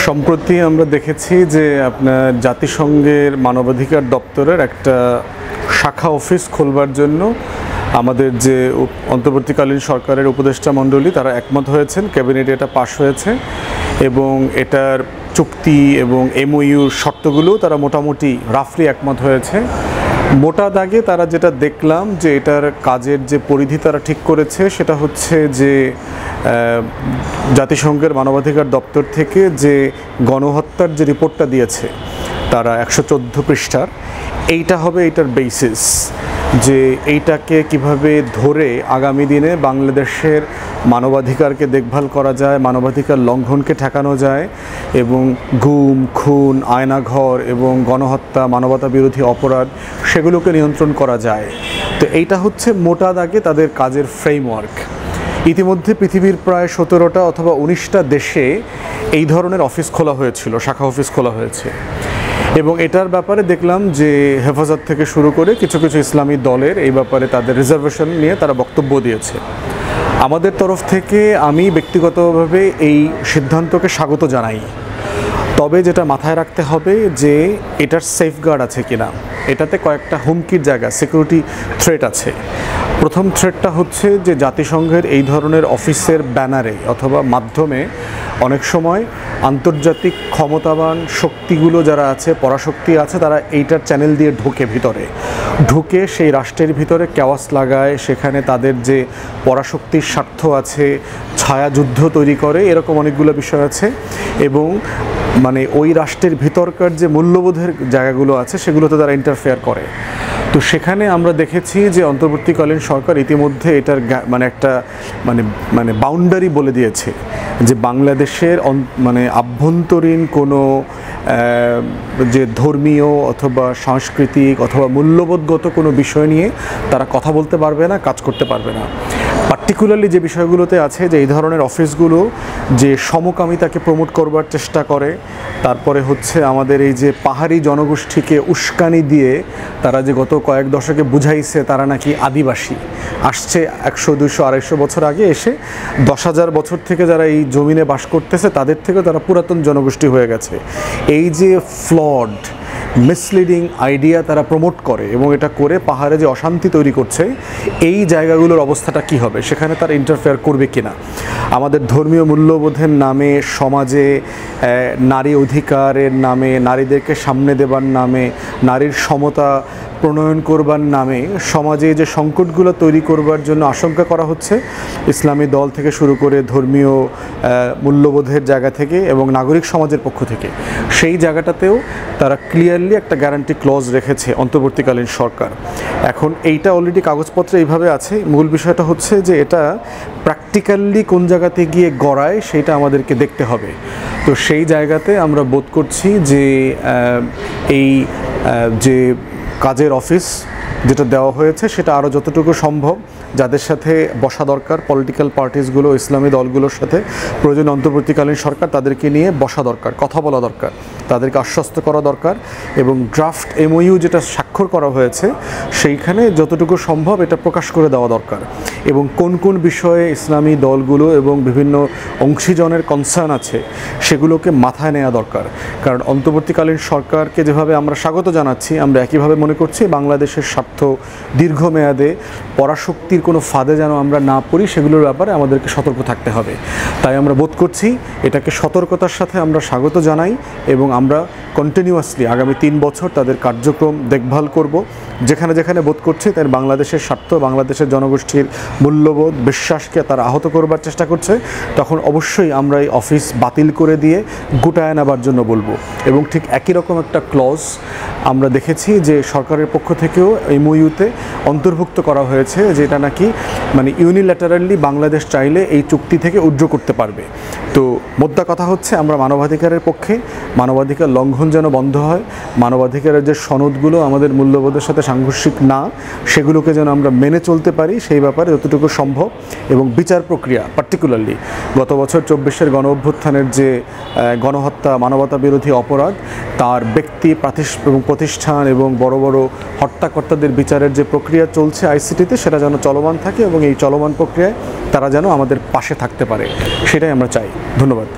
সম্প্রতি আমরা দেখেছি যে আপনার জাতিসংঘের মানবাধিকার দপ্তরের একটা শাখা অফিস খোলবার জন্য আমাদের যে অন্তর্বর্তীকালীন সরকারের উপদেষ্টা মণ্ডলী তারা একমত হয়েছেন, ক্যাবিনেটে এটা পাশ হয়েছে এবং এটার চুক্তি এবং এমওইউর শর্তগুলো তারা মোটামুটি রাফলি একমত হয়েছে। মোটা দাগে তারা যেটা দেখলাম যে এটার কাজের যে পরিধি তারা ঠিক করেছে সেটা হচ্ছে যে জাতিসংঘের মানবাধিকার দপ্তর থেকে যে গণহত্যার যে রিপোর্টটা দিয়েছে তারা 114 পৃষ্ঠার, এইটা হবে এটার বেসিস যে এইটাকে কিভাবে ধরে আগামী দিনে বাংলাদেশের মানবাধিকারকে দেখভাল করা যায়, মানবাধিকার লঙ্ঘনকে ঠেকানো যায় এবং গুম, খুন, আয়নাঘর এবং গণহত্যা, মানবতা বিরোধী অপরাধ সেগুলোকে নিয়ন্ত্রণ করা যায়। তো এইটা হচ্ছে মোটা দাগে তাদের কাজের ফ্রেমওয়ার্ক। ইতিমধ্যে পৃথিবীর প্রায় 17টা অথবা 19টা দেশে এই ধরনের অফিস খোলা হয়েছিল, শাখা অফিস খোলা হয়েছে এবং এটার ব্যাপারে দেখলাম যে হেফাজত থেকে শুরু করে কিছু কিছু ইসলামী দলের এই ব্যাপারে তাদের রিজার্ভেশন নিয়ে তারা বক্তব্য দিয়েছে। আমাদের তরফ থেকে আমি ব্যক্তিগতভাবে এই সিদ্ধান্তকে স্বাগত জানাই। তবে যেটা মাথায় রাখতে হবে যে এটার সেফগার্ড আছে কিনা, এটাতে কয়েকটা হুমকির জায়গা, সিকিউরিটি থ্রেট আছে। প্রথম থ্রেটটা হচ্ছে যে জাতিসংঘের এই ধরনের অফিসের ব্যানারে অথবা মাধ্যমে অনেক সময় আন্তর্জাতিক ক্ষমতাবান শক্তিগুলো যারা আছে, পরাশক্তি আছে, তারা এইটার চ্যানেল দিয়ে ঢুকে সেই রাষ্ট্রের ভিতরে কেওয়াস লাগায়, সেখানে তাদের যে পরাশক্তির স্বার্থ আছে, ছায়াযুদ্ধ তৈরি করে, এরকম অনেকগুলো বিষয় আছে এবং মানে ওই রাষ্ট্রের ভিতরকার যে মূল্যবোধের জায়গাগুলো আছে সেগুলোতে তারা ইন্টারফেয়ার করে। তো সেখানে আমরা দেখেছি যে অন্তর্বর্তীকালীন সরকার ইতিমধ্যে এটার একটা বাউন্ডারি বলে দিয়েছে যে বাংলাদেশের আভ্যন্তরীণ কোনো যে ধর্মীয় অথবা সাংস্কৃতিক অথবা মূল্যবোধগত কোনো বিষয় নিয়ে তারা কথা বলতে পারবে না, কাজ করতে পারবে না। পার্টিকুলারলি যে বিষয়গুলোতে আছে যে এই ধরনের অফিসগুলো যে সমকামিতাকে প্রমোট করবার চেষ্টা করে, তারপরে হচ্ছে আমাদের এই যে পাহাড়ি জনগোষ্ঠীকে উস্কানি দিয়ে তারা যে গত কয়েক দশকে বুঝাইছে তারা নাকি আদিবাসী, আসছে 100, 200, 250 বছর আগে এসে 10,000 বছর থেকে যারা এই জমিনে বাস করতেছে তাদের থেকে তারা পুরাতন জনগোষ্ঠী হয়ে গেছে। এই যে ফ্লড মিসলিডিং আইডিয়া তারা প্রমোট করে এবং এটা করে পাহাড়ে যে অশান্তি তৈরি করছে, এই জায়গাগুলোর অবস্থাটা কি হবে, সেখানে তারা ইন্টারফেয়ার করবে কিনা। আমাদের ধর্মীয় মূল্যবোধের নামে, সমাজে নারী অধিকারের নামে, নারীদেরকে সামনে দেবার নামে, নারীর সমতা প্রণয়ন করবার নামে সমাজে যে সংকটগুলো তৈরি করবার জন্য আশঙ্কা করা হচ্ছে ইসলামী দল থেকে শুরু করে ধর্মীয় মূল্যবোধের জায়গা থেকে এবং নাগরিক সমাজের পক্ষ থেকে, সেই জায়গাটাতেও তারা ক্লিয়ারলি একটা গ্যারান্টি ক্লজ রেখেছে অন্তর্বর্তীকালীন সরকার। এখন এইটা অলরেডি কাগজপত্রে এইভাবে আছে, মূল বিষয়টা হচ্ছে যে এটা প্র্যাকটিক্যালি কোন জায়গাতে গিয়ে গড়ায় সেটা আমাদেরকে দেখতে হবে। তো সেই জায়গাতে আমরা বোধ করছি যে এই যে কাজের অফিস যেটা দেওয়া হয়েছে সেটা আরও যতটুকু সম্ভব যাদের সাথে বসা দরকার, পলিটিক্যাল পার্টিসগুলো, ইসলামী দলগুলোর সাথে প্রয়োজন অন্তর্বর্তীকালীন সরকার তাদেরকে নিয়ে বসা দরকার, কথা বলা দরকার, তাদেরকে আশ্বস্ত করা দরকার এবং ড্রাফট এমওইউ যেটা স্বাক্ষর করা হয়েছে সেইখানে যতটুকু সম্ভব এটা প্রকাশ করে দেওয়া দরকার এবং কোন কোন বিষয়ে ইসলামী দলগুলো এবং বিভিন্ন অংশীজনের কনসার্ন আছে সেগুলোকে মাথায় নেওয়া দরকার। কারণ অন্তর্বর্তীকালীন সরকারকে যেভাবে আমরা স্বাগত জানাচ্ছি, আমরা একইভাবে মনে করছি বাংলাদেশের স্বার্থ দীর্ঘমেয়াদে পরাশক্তির কোনো ফাঁদে যেন আমরা না পড়ি সেগুলোর ব্যাপারে আমাদেরকে সতর্ক থাকতে হবে। তাই আমরা বোধ করছি এটাকে সতর্কতার সাথে আমরা স্বাগত জানাই এবং আমরা কন্টিনিউয়াসলি আগামী 3 বছর তাদের কার্যক্রম দেখভাল করব। যেখানে যেখানে বোধ করছে তার বাংলাদেশের স্বার্থ, বাংলাদেশের জনগোষ্ঠীর মূল্যবোধ, বিশ্বাসকে তারা আহত করবার চেষ্টা করছে, তখন অবশ্যই আমরা এই অফিস বাতিল করে দিয়ে গুটায় নেবার জন্য বলবো। এবং ঠিক একই রকম একটা ক্লজ আমরা দেখেছি যে সরকারের পক্ষ থেকেও এমওইউতে অন্তর্ভুক্ত করা হয়েছে, যেটা নাকি ইউনিল্যাটারালি বাংলাদেশ চাইলে এই চুক্তি থেকে উইথড্র করতে পারবে। তো মোদ্দা কথা হচ্ছে আমরা মানবাধিকারের পক্ষে, মানবাধিকার লঙ্ঘন যেন বন্ধ হয়, মানবাধিকারের যে সনদগুলো আমাদের মূল্যবোধের সাথে সাংঘর্ষিক না সেগুলোকে যেন আমরা মেনে চলতে পারি সেই ব্যাপারে যতটুকু সম্ভব। এবং বিচার প্রক্রিয়া পার্টিকুলারলি গত বছর 24-এর গণ অভ্যুত্থানের যে গণহত্যা, মানবতা বিরোধী অপরাধ, তার ব্যক্তি এবং প্রতিষ্ঠান এবং বড় বড় হত্যাকর্তাদের বিচারের যে প্রক্রিয়া চলছে আইসিটিতে, সেটা যেন চলমান থাকে এবং এই চলমান প্রক্রিয়ায় তারা যেন আমাদের পাশে থাকতে পারে, সেটাই আমরা চাই। ধন্যবাদ।